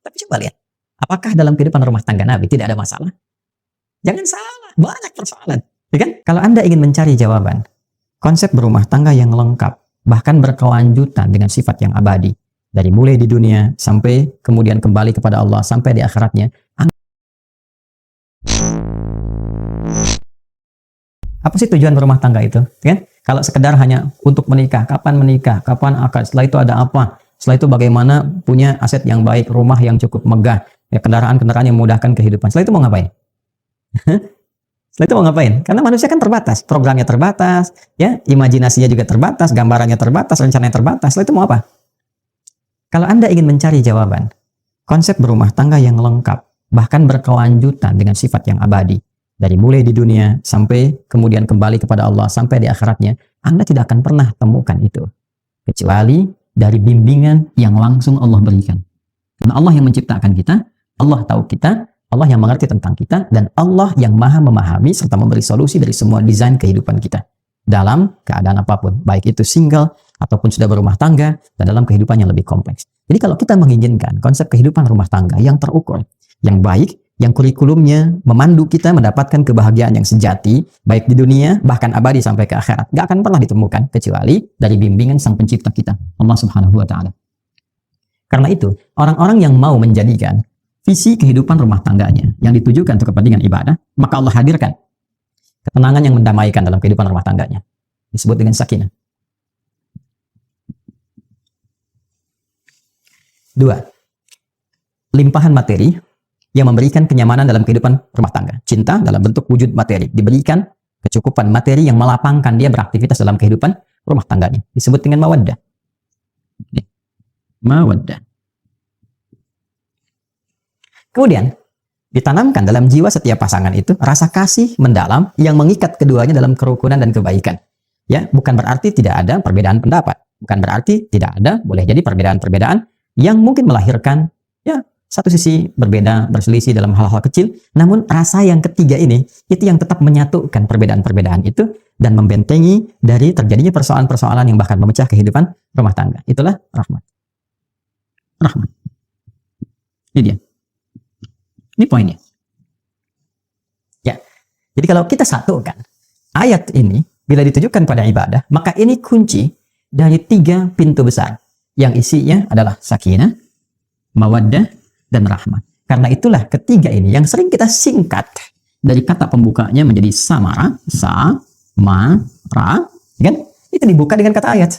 Tapi coba lihat, apakah dalam kehidupan rumah tangga Nabi tidak ada masalah? Jangan salah, banyak persoalan. Ya kan? Kalau Anda ingin mencari jawaban, konsep berumah tangga yang lengkap, bahkan berkelanjutan dengan sifat yang abadi, dari mulai di dunia sampai kemudian kembali kepada Allah sampai di akhiratnya. Apa sih tujuan berumah tangga itu? Kan? Kalau sekedar hanya untuk menikah, kapan akad, setelah itu ada apa? Setelah itu bagaimana punya aset yang baik, rumah yang cukup megah, ya kendaraan-kendaraan yang memudahkan kehidupan. Setelah itu mau ngapain? Setelah itu mau ngapain? Karena manusia kan terbatas, programnya terbatas, ya, imajinasinya juga terbatas, gambarannya terbatas, rencananya terbatas. Setelah itu mau apa? Kalau Anda ingin mencari jawaban, konsep berumah tangga yang lengkap, bahkan berkelanjutan dengan sifat yang abadi, dari mulai di dunia sampai kemudian kembali kepada Allah sampai di akhiratnya, Anda tidak akan pernah temukan itu. Kecuali dari bimbingan yang langsung Allah berikan. Karena Allah yang menciptakan kita, Allah tahu kita, Allah yang mengerti tentang kita, dan Allah yang maha memahami serta memberi solusi dari semua desain kehidupan kita. Dalam keadaan apapun, baik itu single, ataupun sudah berumah tangga, dan dalam kehidupan yang lebih kompleks. Jadi kalau kita menginginkan konsep kehidupan rumah tangga yang terukur, yang baik, yang kurikulumnya memandu kita mendapatkan kebahagiaan yang sejati, baik di dunia, bahkan abadi sampai ke akhirat, nggak akan pernah ditemukan, kecuali dari bimbingan sang pencipta kita, Allah Subhanahu wa Ta'ala. Karena itu, orang-orang yang mau menjadikan visi kehidupan rumah tangganya yang ditujukan untuk kepentingan ibadah, maka Allah hadirkan ketenangan yang mendamaikan dalam kehidupan rumah tangganya. Disebut dengan sakinah. 2. Limpahan materi yang memberikan kenyamanan dalam kehidupan rumah tangga. Cinta dalam bentuk wujud materi. Diberikan kecukupan materi yang melapangkan dia beraktivitas dalam kehidupan rumah tangganya. Disebut dengan mawaddah. Mawaddah. Kemudian, ditanamkan dalam jiwa setiap pasangan itu rasa kasih mendalam yang mengikat keduanya dalam kerukunan dan kebaikan. Ya, bukan berarti tidak ada perbedaan pendapat. Bukan berarti tidak ada, boleh jadi perbedaan-perbedaan yang mungkin melahirkan, ya, satu sisi berbeda, berselisih dalam hal-hal kecil, namun rasa yang ketiga ini, itu yang tetap menyatukan perbedaan-perbedaan itu, dan membentengi dari terjadinya persoalan-persoalan yang bahkan memecah kehidupan rumah tangga. Itulah rahmat. Rahmat. Ini dia. Ini poinnya. Ya. Jadi kalau kita satukan ayat ini, bila ditujukan pada ibadah, maka ini kunci dari 3 pintu besar, yang isinya adalah sakinah, mawaddah, dan rahmat. Karena itulah ketiga ini yang sering kita singkat dari kata pembukanya menjadi samara, sa-ma-ra, kan? Itu dibuka dengan kata ayat.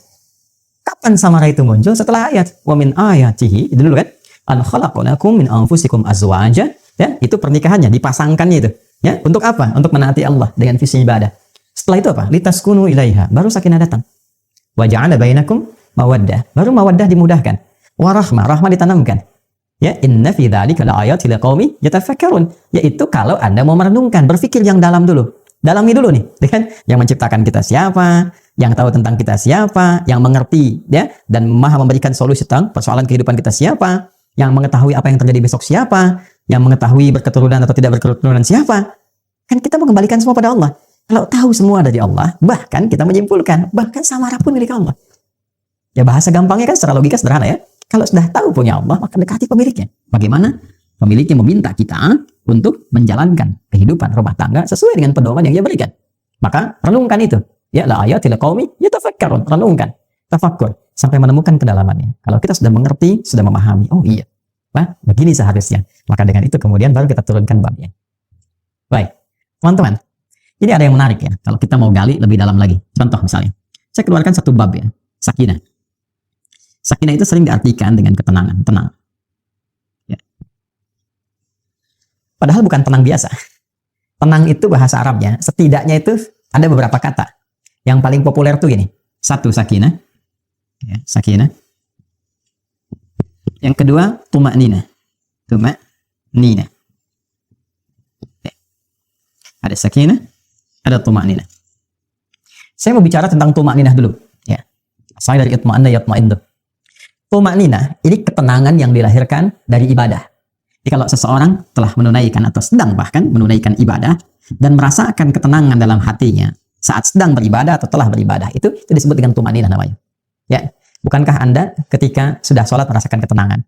Kapan samara itu muncul? Setelah ayat. Wa min ayatihi, itu dulu kan? An khalaqalakum min anfusikum azwaja, ya, itu pernikahannya, dipasangkannya itu. Ya, untuk apa? Untuk menaati Allah dengan visi ibadah. Setelah itu apa? Litaskunu ilaiha, baru sakinah datang. Wa ja'ala bainakum mawaddah, baru mawaddah dimudahkan. Wa rahmah, rahmah ditanamkan. Ya, inna fi dzalika laayatil liqaumi yatafakkarun, yaitu kalau Anda mau merenungkan, berpikir yang dalam dulu. Dalami dulu nih, kan? Yang menciptakan kita siapa, yang tahu tentang kita siapa, yang mengerti, ya, dan maha memberikan solusi tentang persoalan kehidupan kita siapa, yang mengetahui apa yang terjadi besok siapa, yang mengetahui berketurunan atau tidak berketurunan siapa. Kan kita mengembalikan semua pada Allah. Kalau tahu semua dari Allah, bahkan kita menyimpulkan, bahkan samara pun milik Allah. Ya, bahasa gampangnya kan secara logika sederhana, ya. Kalau sudah tahu punya Allah, maka dekati pemiliknya. Bagaimana? Pemiliknya meminta kita untuk menjalankan kehidupan rumah tangga sesuai dengan pedoman yang dia berikan. Maka renungkan itu. Ya, la ayatil qaumi yatafakkarun. Renungkan, tafakkur sampai menemukan kedalamannya. Kalau kita sudah mengerti, sudah memahami, oh iya, wah, begini seharusnya. Maka dengan itu kemudian baru kita turunkan babnya. Baik, teman-teman. Ini ada yang menarik, ya. Kalau kita mau gali lebih dalam lagi. Contoh misalnya, saya keluarkan satu bab, ya, sakinah. Sakinah itu sering diartikan dengan ketenangan, tenang. Ya. Padahal bukan tenang biasa. Tenang itu bahasa Arabnya, setidaknya itu ada beberapa kata. Yang paling populer tuh gini. 1, sakinah. Ya, sakinah. Yang kedua, tuma'nina. Tuma'nina. Ya. Ada sakinah, ada tuma'nina. Saya mau bicara tentang tuma'ninah dulu. Ya. Saya dari itma'anna yatma'indu. Tuma'ninah, ini ketenangan yang dilahirkan dari ibadah. Jadi kalau seseorang telah menunaikan atau sedang bahkan menunaikan ibadah dan merasakan ketenangan dalam hatinya saat sedang beribadah atau telah beribadah, itu disebut dengan tuma'ninah namanya. Ya, bukankah Anda ketika sudah sholat merasakan ketenangan?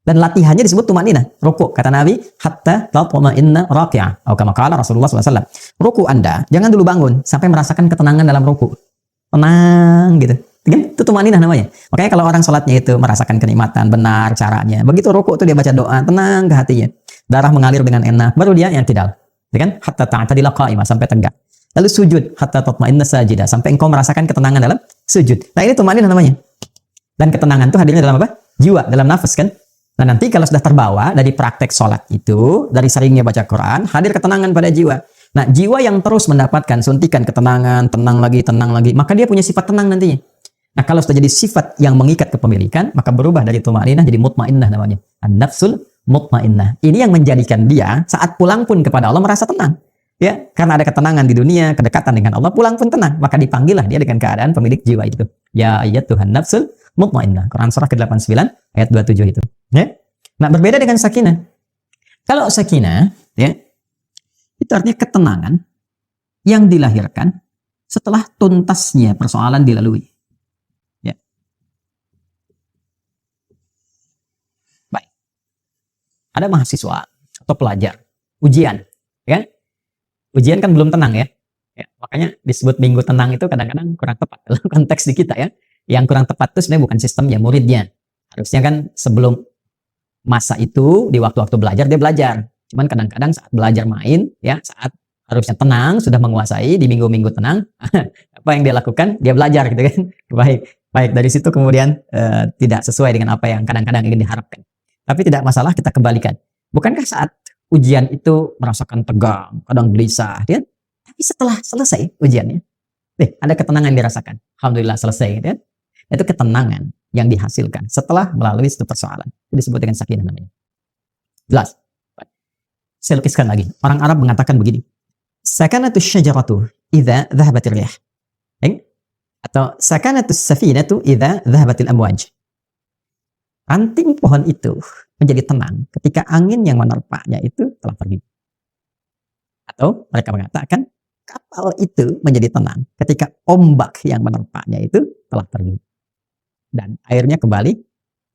Dan latihannya disebut tumaninah, ruku. Kata Nabi, hatta tatma'inna raki'ah. Atau kama qala Rasulullah SAW. Ruku Anda, jangan dulu bangun sampai merasakan ketenangan dalam ruku. Tenang gitu. Itu tumaninah namanya. Makanya kalau orang sholatnya itu merasakan kenikmatan, benar caranya. Begitu ruku itu dia baca doa, tenang ke hatinya. Darah mengalir dengan enak, baru dia yang tidak. Kan? Hatta ta'tadila qa'imah, sampai tegak. Lalu sujud, hatta tatma'inna sajidah, sampai engkau merasakan ketenangan dalam sujud. Nah, ini tumaninah namanya. Dan ketenangan itu hadirnya dalam apa? Jiwa, dalam nafas kan. Nah, nanti kalau sudah terbawa dari praktek sholat itu, dari seringnya baca Quran, hadir ketenangan pada jiwa. Nah, jiwa yang terus mendapatkan suntikan ketenangan, tenang lagi, maka dia punya sifat tenang nantinya. Nah, kalau sudah jadi sifat yang mengikat kepemilikan, maka berubah dari tumaninah jadi mutmainnah namanya. An-nafsul mutmainnah. Ini yang menjadikan dia saat pulang pun kepada Allah merasa tenang. Ya, karena ada ketenangan di dunia, kedekatan dengan Allah, pulang pun tenang. Maka dipanggillah dia dengan keadaan pemilik jiwa itu. Ya ayyatuhan nafsul mutmainnah. Quran surah ke-89 ayat 27 itu. Ya. Nah, berbeda dengan sakinah. Kalau sakinah, ya, itu artinya ketenangan yang dilahirkan setelah tuntasnya persoalan dilalui. Ada mahasiswa atau pelajar ujian, ya. Ujian kan belum tenang ya. Makanya disebut minggu tenang itu kadang-kadang kurang tepat dalam konteks di kita ya. Yang kurang tepat itu sebenarnya bukan sistemnya, muridnya. Harusnya kan sebelum masa itu di waktu-waktu belajar dia belajar. Cuman kadang-kadang saat belajar main ya, saat harusnya tenang sudah menguasai di minggu-minggu tenang, apa yang dia lakukan? Dia belajar gitu kan. Baik dari situ kemudian tidak sesuai dengan apa yang kadang-kadang ingin diharapkan. Tapi tidak masalah, kita kembalikan. Bukankah saat ujian itu merasakan tegang, kadang gelisah, ya? Tapi setelah selesai ujiannya, ada ketenangan yang dirasakan. Alhamdulillah selesai, ya? Itu ketenangan yang dihasilkan setelah melalui satu persoalan. Itu disebut dengan sakinah namanya. Jelas? Saya lukiskan lagi. Orang Arab mengatakan begini. Sakanatus syajaratu idza dhahabatir riyah. Atau sakanatus safinatu idza dhahabatil amwaj. Ranting pohon itu menjadi tenang ketika angin yang menerpanya itu telah pergi. Atau mereka mengatakan kapal itu menjadi tenang ketika ombak yang menerpanya itu telah pergi. Dan airnya kembali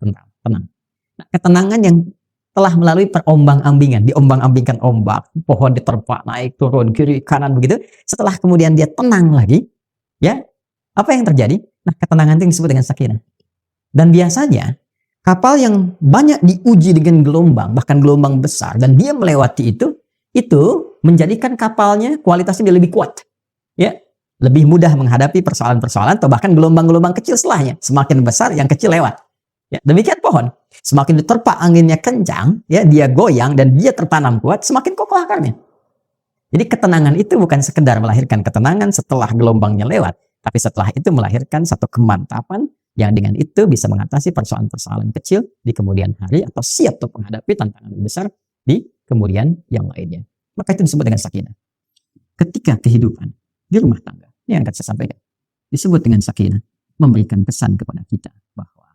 tenang. Nah, ketenangan yang telah melalui perombang-ambingan, diombang-ambingkan ombak, pohon diterpa, naik, turun, kiri, kanan begitu. Setelah kemudian dia tenang lagi, ya, apa yang terjadi? Nah, ketenangan itu disebut dengan sakinah. Dan biasanya kapal yang banyak diuji dengan gelombang, bahkan gelombang besar, dan dia melewati itu menjadikan kapalnya kualitasnya dia lebih kuat. Ya, lebih mudah menghadapi persoalan-persoalan atau bahkan gelombang-gelombang kecil setelahnya. Semakin besar, yang kecil lewat. Ya, demikian pohon. Semakin diterpa anginnya kencang, ya, dia goyang dan dia tertanam kuat, semakin kokoh akarnya. Jadi ketenangan itu bukan sekedar melahirkan ketenangan setelah gelombangnya lewat, tapi setelah itu melahirkan satu kemantapan yang dengan itu bisa mengatasi persoalan-persoalan kecil di kemudian hari atau siap untuk menghadapi tantangan besar di kemudian yang lainnya. Maka itu disebut dengan sakinah. Ketika kehidupan di rumah tangga, ini yang akan saya sampaikan, disebut dengan sakinah, memberikan pesan kepada kita bahwa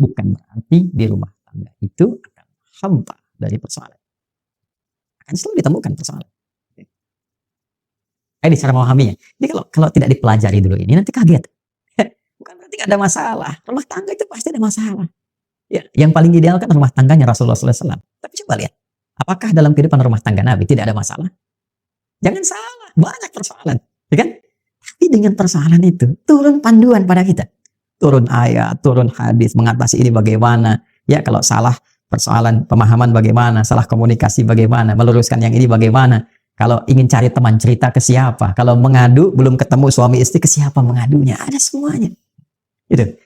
bukan berarti di rumah tangga itu akan hampa dari persoalan. Akan selalu ditemukan persoalan. Ini cara memahaminya. Jadi kalau tidak dipelajari dulu ini nanti kaget. Bukan berarti gak ada masalah. Rumah tangga itu pasti ada masalah. Ya, yang paling ideal kan rumah tangganya Rasulullah SAW. Tapi coba lihat, apakah dalam kehidupan rumah tangga Nabi tidak ada masalah? Jangan salah, banyak persoalan, ya kan? Tapi dengan persoalan itu turun panduan pada kita, turun ayat, turun hadis, mengatasi ini bagaimana? Ya, kalau salah persoalan pemahaman bagaimana, salah komunikasi bagaimana, meluruskan yang ini bagaimana? Kalau ingin cari teman cerita ke siapa? Kalau mengadu belum ketemu suami istri ke siapa mengadunya? Ada semuanya. Gitu.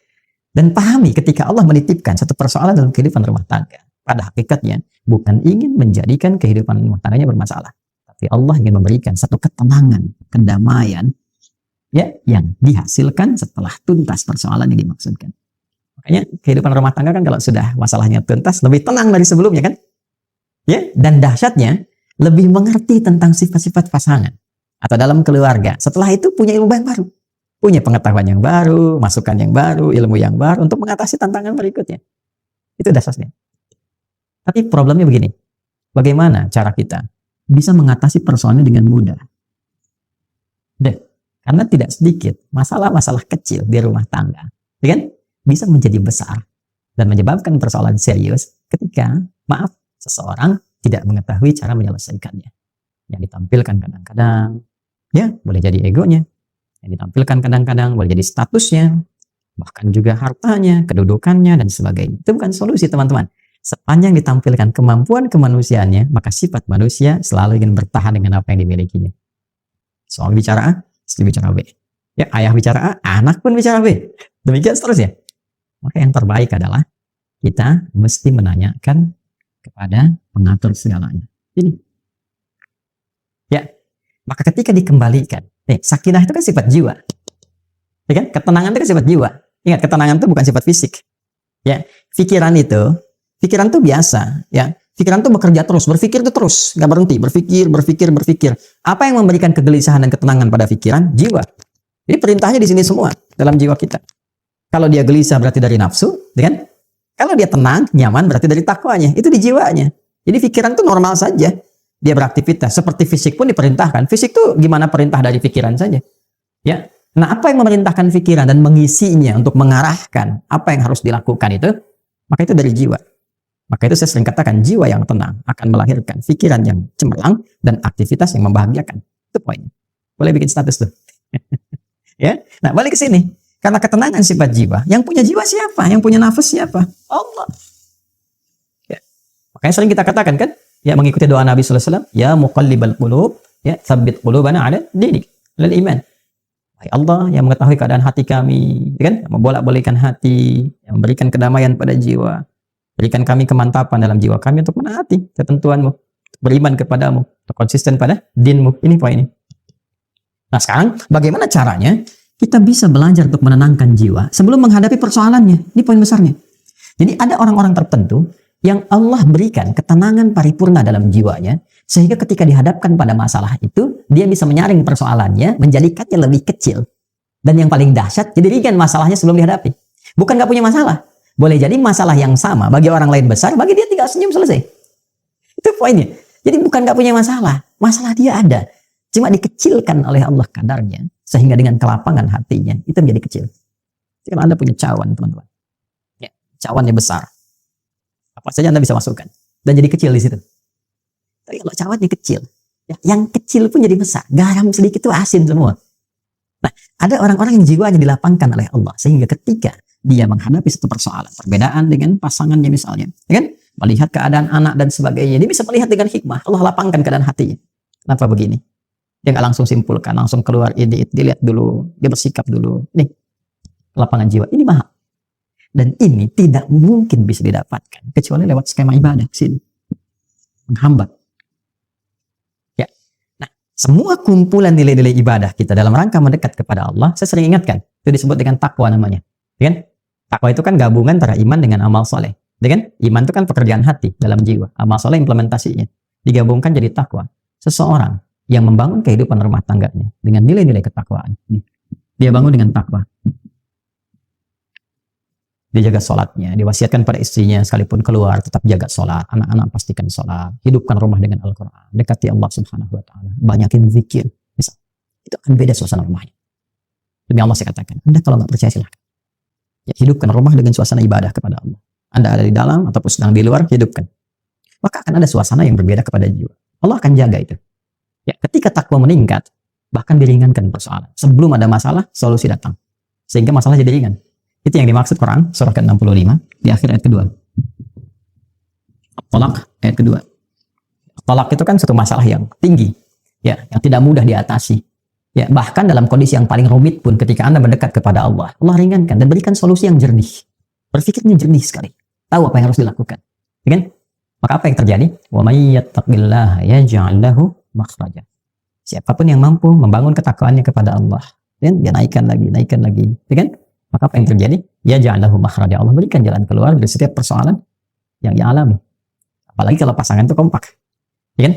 Dan pahami ketika Allah menitipkan satu persoalan dalam kehidupan rumah tangga, pada hakikatnya bukan ingin menjadikan kehidupan rumah tangganya bermasalah, tapi Allah ingin memberikan satu ketenangan, kedamaian, ya, yang dihasilkan setelah tuntas persoalan yang dimaksudkan. Makanya kehidupan rumah tangga kan kalau sudah masalahnya tuntas lebih tenang dari sebelumnya kan, ya, dan dahsyatnya lebih mengerti tentang sifat-sifat pasangan atau dalam keluarga. Setelah itu punya ilmu yang baru. Punya pengetahuan yang baru, masukan yang baru, ilmu yang baru untuk mengatasi tantangan berikutnya. Itu dasarnya. Tapi problemnya begini. Bagaimana cara kita bisa mengatasi persoalan dengan mudah? Karena tidak sedikit masalah-masalah kecil di rumah tangga, ya kan? Bisa menjadi besar dan menyebabkan persoalan serius ketika, maaf, seseorang tidak mengetahui cara menyelesaikannya. Yang ditampilkan kadang-kadang, ya boleh jadi egonya. Yang ditampilkan kadang-kadang boleh jadi statusnya, bahkan juga hartanya, kedudukannya, dan sebagainya. Itu bukan solusi, teman-teman. Sepanjang ditampilkan kemampuan kemanusiaannya, maka sifat manusia selalu ingin bertahan dengan apa yang dimilikinya. Soal bicara A, istri bicara B. Ya, ayah bicara A, anak pun bicara B. Demikian seterusnya. Maka yang terbaik adalah kita mesti menanyakan kepada pengatur segalanya. Ini. Ya, maka ketika dikembalikan, sakinah itu kan sifat jiwa. Ya kan? Ketenangan itu kan sifat jiwa. Ingat, ketenangan itu bukan sifat fisik. Ya, pikiran tuh biasa, ya. Pikiran tuh bekerja terus, berpikir itu terus, nggak berhenti, berpikir. Apa yang memberikan kegelisahan dan ketenangan pada pikiran? Jiwa. Jadi perintahnya di sini semua dalam jiwa kita. Kalau dia gelisah berarti dari nafsu, ya kan? Kalau dia tenang, nyaman berarti dari takwanya. Itu di jiwanya. Jadi pikiran tuh normal saja. Dia beraktivitas seperti fisik pun diperintahkan. Fisik tuh gimana perintah dari pikiran saja. Ya. Nah, apa yang memerintahkan pikiran dan mengisinya untuk mengarahkan apa yang harus dilakukan itu, maka itu dari jiwa. Maka itu saya sering katakan, jiwa yang tenang akan melahirkan pikiran yang cemerlang dan aktivitas yang membahagiakan. Itu poinnya. Boleh bikin status tuh. Ya. Nah, balik ke sini. Karena ketenangan sifat jiwa, yang punya jiwa siapa? Yang punya nafas siapa? Allah. Ya. Makanya sering kita katakan kan, ya mengikuti doa Nabi sallallahu alaihi wasallam, ya muqallibal qulub, ya tsabbit qulubana 'ala dinik, 'ala iman. Hai Allah yang mengetahui keadaan hati kami, kan? Membolak-balikkan hati, yang memberikan kedamaian pada jiwa. Berikan kami kemantapan dalam jiwa kami untuk menaati ketentuanmu, beriman kepadamu, untuk konsisten pada dinmu. Ini poinnya. Nah sekarang, bagaimana caranya kita bisa belajar untuk menenangkan jiwa sebelum menghadapi persoalannya? Ini poin besarnya. Jadi ada orang-orang tertentu yang Allah berikan ketenangan paripurna dalam jiwanya, sehingga ketika dihadapkan pada masalah itu, dia bisa menyaring persoalannya, menjadikannya lebih kecil. Dan yang paling dahsyat, jadi ringan masalahnya sebelum dihadapi. Bukan nggak punya masalah. Boleh jadi masalah yang sama bagi orang lain besar, bagi dia tinggal senyum selesai. Itu poinnya. Jadi bukan nggak punya masalah. Masalah dia ada. Cuma dikecilkan oleh Allah kadarnya, sehingga dengan kelapangan hatinya, itu menjadi kecil. Jadi kalau Anda punya cawan, teman-teman. Ya, cawannya besar. Apa saja Anda bisa masukkan. Dan jadi kecil di situ. Tapi kalau cawannya kecil, ya, yang kecil pun jadi besar. Garam sedikit itu asin semua. Nah, ada orang-orang yang jiwanya dilapangkan oleh Allah. Sehingga ketika dia menghadapi satu persoalan, perbedaan dengan pasangannya misalnya, ya kan? Melihat keadaan anak dan sebagainya, dia bisa melihat dengan hikmah. Allah lapangkan keadaan hatinya. Kenapa begini? Dia nggak langsung simpulkan, langsung keluar ide, dilihat dulu, dia bersikap dulu. Nih, lapangan jiwa. Ini mahal. Dan ini tidak mungkin bisa didapatkan kecuali lewat skema ibadah sini. Menghambat. Ya. Nah, semua kumpulan nilai-nilai ibadah kita dalam rangka mendekat kepada Allah, saya sering ingatkan, itu disebut dengan takwa namanya. Ya kan? Takwa itu kan gabungan antara iman dengan amal soleh. Ya kan? Iman itu kan pekerjaan hati dalam jiwa. Amal soleh implementasinya. Digabungkan jadi takwa. Seseorang yang membangun kehidupan rumah tangganya dengan nilai-nilai ketakwaan. Dia bangun dengan takwa. Dia jaga sholatnya. Diwasiatkan pada istrinya sekalipun keluar tetap jaga sholat. Anak-anak pastikan sholat. Hidupkan rumah dengan Al-Quran. Dekati Allah Subhanahu Wa Taala. Banyakin zikir. Bisa. Itu akan beda suasana rumahnya. Demi Allah saya katakan. Anda kalau nggak percaya silahkan. Ya, hidupkan rumah dengan suasana ibadah kepada Allah. Anda ada di dalam ataupun sedang di luar, hidupkan. Maka akan ada suasana yang berbeda kepada jiwa. Allah akan jaga itu. Ya, ketika takwa meningkat, bahkan diringankan persoalan. Sebelum ada masalah, solusi datang. Sehingga masalah jadi ringan. Itu yang dimaksud Quran, surah ke-65, di akhir ayat kedua. At-Talaq, ayat kedua. At-Talaq itu kan satu masalah yang tinggi. Ya, yang tidak mudah diatasi. Ya, bahkan dalam kondisi yang paling rumit pun ketika Anda mendekat kepada Allah, Allah ringankan dan berikan solusi yang jernih. Berpikirnya jernih sekali. Tahu apa yang harus dilakukan. Ya kan? Maka apa yang terjadi? Wa may yattaqillaha yaj'al lahu makhraja. Siapapun yang mampu membangun ketakwaannya kepada Allah, dan dia naikkan lagi. Ya kan? Maka apa yang terjadi? Yaj'al lahu makhraja. Allah berikan jalan keluar dari setiap persoalan yang ia alami. Apalagi kalau pasangan itu kompak. Ya kan?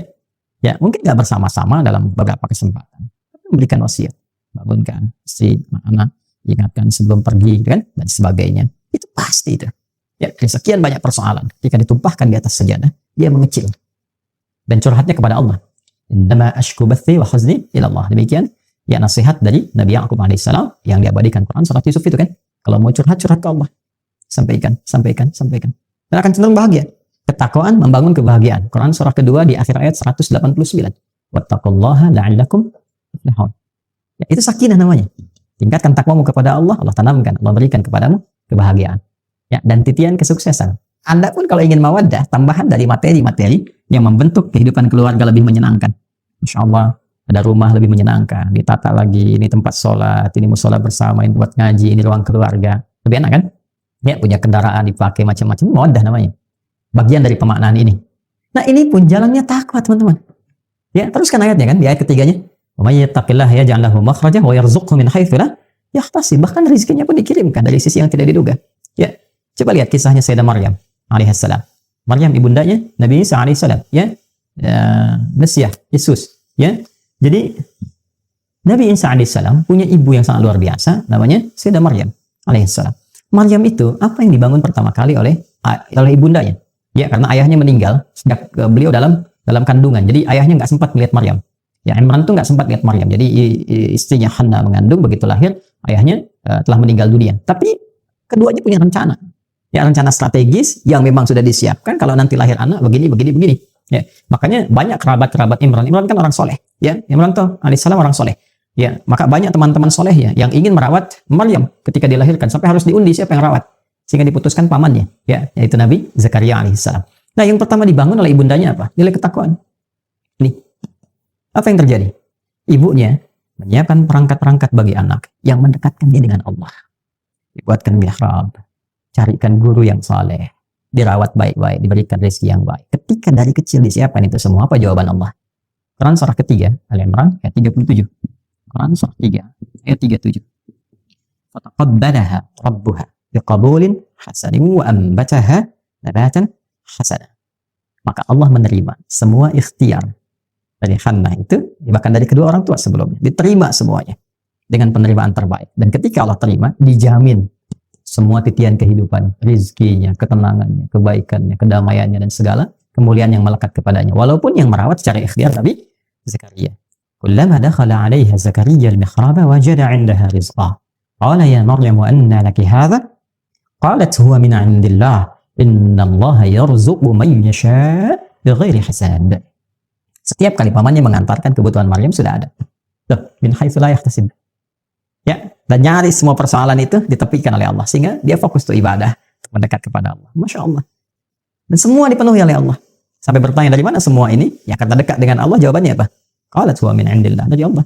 Ya, mungkin nggak bersama-sama dalam beberapa kesempatan. Memberikan wasiat, bangunkan istri, anak-anak, ingatkan sebelum pergi, kan, dan sebagainya. Itu pasti itu. Ya, sekian banyak persoalan, jika ditumpahkan di atas sajadah, dia mengecil dan curhatnya kepada Allah. Innama ashku bathi wa huzni ila Allah. Demikian ya nasihat dari Nabi Ya'qub alaihissalam yang diabadikan Quran surat Yusuf itu kan. Kalau mau curhat ke Allah, sampaikan. Dan akan cenderung bahagia. Ketakwaan membangun kebahagiaan. Quran surah kedua di akhir ayat 189. Wattaqullaha la'allakum tuflihun. Ya, itu sakinah namanya. Tingkatkan takwamu kepada Allah, Allah tanamkan, Allah berikan kepadamu kebahagiaan. Ya, dan titian kesuksesan. Anda pun kalau ingin mawaddah, tambahan dari materi-materi yang membentuk kehidupan keluarga lebih menyenangkan. Masya Allah, ada rumah lebih menyenangkan, ditata lagi, ini tempat sholat, ini musola bersama, ini buat ngaji, ini ruang keluarga. Lebih enak kan? Ya, punya kendaraan dipakai macam-macam, mawaddah namanya. Bagian dari pemaknaan ini. Nah, ini pun jalannya takwa, teman-teman. Ya, teruskan ayatnya kan, di ayat ketiganya. Wa may yattaqillaha yaj'al lahu makhrajan wa yarzuqhu min haitsu la yahtasib. Bahkan rezekinya pun dikirimkan dari sisi yang tidak diduga. Ya, coba lihat kisahnya Sayyidah Maryam alaihissalam. Maryam ibundanya Nabi Isa alaihissalam, ya. Mesias, Yesus, ya. Jadi Nabi Isa alaihissalam punya ibu yang sangat luar biasa, namanya Sayyidah Maryam alaihissalam. Maryam itu apa yang dibangun pertama kali oleh ibundanya? Ya, karena ayahnya meninggal sejak beliau dalam kandungan. Jadi ayahnya nggak sempat melihat Maryam. Ya, Imran tuh nggak sempat lihat Maryam. Jadi istrinya Hanna mengandung, begitu lahir ayahnya telah meninggal dunia. Tapi keduanya punya rencana. Ya, rencana strategis yang memang sudah disiapkan kalau nanti lahir anak begini. Ya, makanya banyak kerabat Imran. Imran kan orang soleh. Ya, Imran tuh alaihissalam orang soleh. Ya, maka banyak teman-teman soleh ya yang ingin merawat Maryam ketika dilahirkan sampai harus diundi siapa yang rawat. Sehingga diputuskan pamannya, ya, yaitu Nabi Zakaria alaihissalam. Nah, yang pertama dibangun oleh ibundanya apa? Nilai ketakwaan. Ini. Apa yang terjadi? Ibunya menyiapkan perangkat-perangkat bagi anak yang mendekatkan dia dengan Allah. Dibuatkan mihrab, carikan guru yang saleh, dirawat baik-baik, diberikan rezeki yang baik. Ketika dari kecil disiapkan itu semua, apa jawaban Allah? Quran surah ketiga, Al-Imran ayat 37. Quran surah 3 ayat 37. Fataqabbalaha rabbuha biqabulin hasanin wa ambataha nabatan hasana. Maka Allah menerima semua ikhtiar dari Hannah itu, bahkan dari kedua orang tua sebelumnya, diterima semuanya dengan penerimaan terbaik. Dan ketika Allah terima, dijamin semua titian kehidupan, rizkinya, ketenangannya, kebaikannya, kedamaiannya, dan segala kemuliaan yang melekat kepadanya. Walaupun yang merawat secara ikhtiar Nabi Zakaria. Kullama dakhala 'alaiha Zakaria al-mihraba wajada 'indaha rizqa. Qala ya Maryam anna laki hadha? Qalat huwa min 'indillah. Innallaha yarzuqu man yasha' bighairi hisab. Setiap kali pamannya mengantarkan kebutuhan Maryam sudah ada. Loh, min haitsu la yahtasib. Ya, dan nyaris semua persoalan itu ditepikan oleh Allah sehingga dia fokus untuk ibadah, untuk mendekat kepada Allah. Masya Allah. Dan semua dipenuhi oleh Allah. Sampai bertanya dari mana semua ini? Ya, karena dekat dengan Allah, jawabannya apa? Qalat huwa min 'indillah. Dari Allah.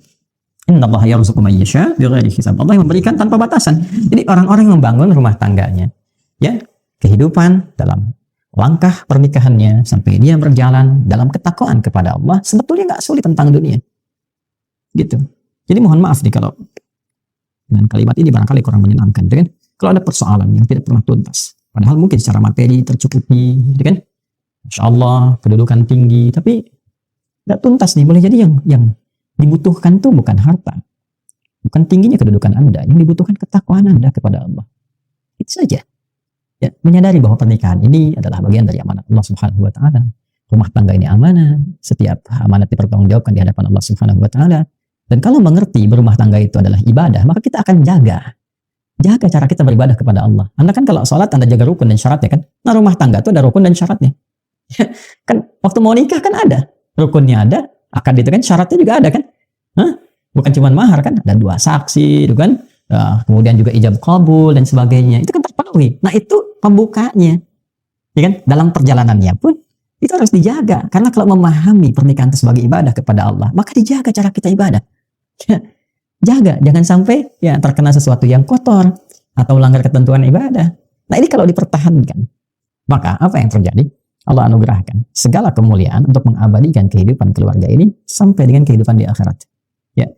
Innallaha yarzuqu man yasha' bighairi hisab. Allah yang memberikan tanpa batasan. Jadi orang-orang yang membangun rumah tangganya, ya, kehidupan dalam langkah pernikahannya sampai dia berjalan dalam ketakwaan kepada Allah, sebetulnya nggak sulit tentang dunia. Gitu. Jadi mohon maaf nih kalau dengan kalimat ini barangkali kurang menyenangkan, gitu kan? Kalau ada persoalan yang tidak pernah tuntas, padahal mungkin secara materi tercukupi, gitu kan? Masya Allah, kedudukan tinggi, tapi nggak tuntas nih. Boleh jadi yang dibutuhkan tuh bukan harta, bukan tingginya kedudukan Anda, yang dibutuhkan ketakwaan Anda kepada Allah. Itu saja. Ya, menyadari bahwa pernikahan ini adalah bagian dari amanat Allah Subhanahu wa taala. Rumah tangga ini amanah, setiap amanat dipertanggungjawabkan di hadapan Allah Subhanahu wa taala. Dan kalau mengerti berumah tangga itu adalah ibadah, maka kita akan jaga cara kita beribadah kepada Allah. Anda kan kalau sholat Anda jaga rukun dan syaratnya kan. Nah, rumah tangga itu ada rukun dan syaratnya. Kan waktu mau nikah kan ada rukunnya, ada akad itu kan, syaratnya juga ada kan. Hah? Bukan cuma mahar kan, ada 2 saksi itu kan. Kemudian juga ijab kabul dan sebagainya, itu kan terpenuhi. Nah, itu pembukanya, ya kan? Dalam perjalanannya pun itu harus dijaga, karena kalau memahami pernikahan itu sebagai ibadah kepada Allah, maka dijaga cara kita ibadah. Jaga, jangan sampai ya terkena sesuatu yang kotor atau melanggar ketentuan ibadah. Nah, ini kalau dipertahankan, maka apa yang terjadi? Allah anugerahkan segala kemuliaan untuk mengabadikan kehidupan keluarga ini sampai dengan kehidupan di akhirat. Ya.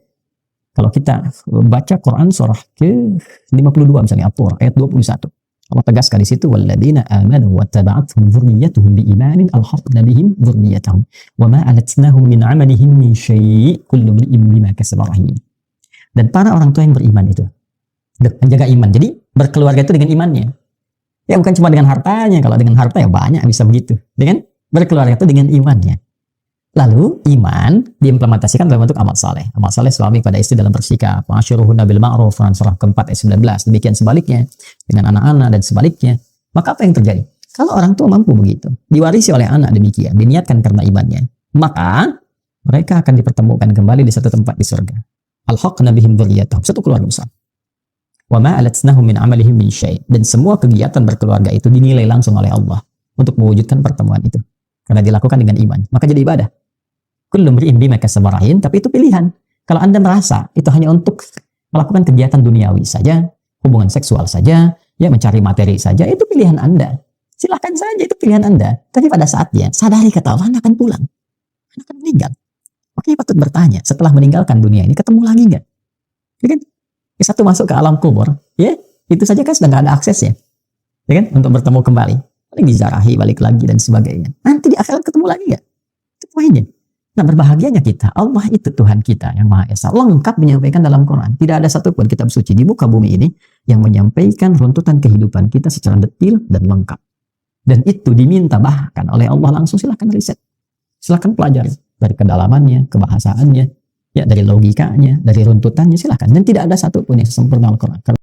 Kalau kita baca Quran surah ke-52 misalnya At-Tur ayat 21. Allah tegaskan di situ walladzina amanu wattaba'athum dzurriyyatuhum biimanin alhaqna bihim dzurriyyatahum wama alatnahum min 'amalihim min syai' kullu imrin bima kasaba rahin. Dan para orang tua yang beriman itu menjaga iman. Jadi berkeluarga itu dengan imannya. Ya, bukan cuma dengan hartanya. Kalau dengan harta ya banyak bisa begitu. Dengan berkeluarga itu dengan imannya. Lalu iman diimplementasikan dalam bentuk amal saleh. Amal saleh suami pada istri dalam bersikap. Ma'asyiruhunna bil ma'ruf, surah keempat ayat 19. Demikian sebaliknya dengan anak-anak dan sebaliknya. Maka apa yang terjadi? Kalau orang tua mampu begitu, diwarisi oleh anak demikian, diniatkan karena imannya, maka mereka akan dipertemukan kembali di satu tempat di surga. Alhaqna bihim dzurriyyatahum, satu keluarga besar. Wa ma alatnahum min amalihim min syai', dan semua kegiatan berkeluarga itu dinilai langsung oleh Allah untuk mewujudkan pertemuan itu. Karena dilakukan dengan iman, maka jadi ibadah. Kullu mri'in bima kasaba rahin, tapi itu pilihan. Kalau Anda merasa itu hanya untuk melakukan kegiatan duniawi saja, hubungan seksual saja, ya mencari materi saja, itu pilihan Anda. Silahkan saja, itu pilihan Anda. Tapi pada saatnya, sadari kata Allah, Anda akan pulang. Anda akan meninggal. Makanya patut bertanya, setelah meninggalkan dunia ini, ketemu lagi nggak? Ya kan? Satu masuk ke alam kubur, ya, itu saja kan sudah nggak ada aksesnya. Ya kan? Untuk bertemu kembali. Paling dizarahi, balik lagi, dan sebagainya. Nanti di akhirat ketemu lagi nggak? Itu poinnya. Nah, berbahagianya kita, Allah itu Tuhan kita yang Maha Esa. Allah lengkap menyampaikan dalam Quran. Tidak ada satupun kitab suci di muka bumi ini yang menyampaikan runtutan kehidupan kita secara detil dan lengkap. Dan itu diminta bahkan oleh Allah langsung, silahkan riset. Silahkan pelajari. Dari kedalamannya, kebahasaannya, ya dari logikanya, dari runtutannya, silahkan. Dan tidak ada satupun yang sempurna Al-Quran. Karena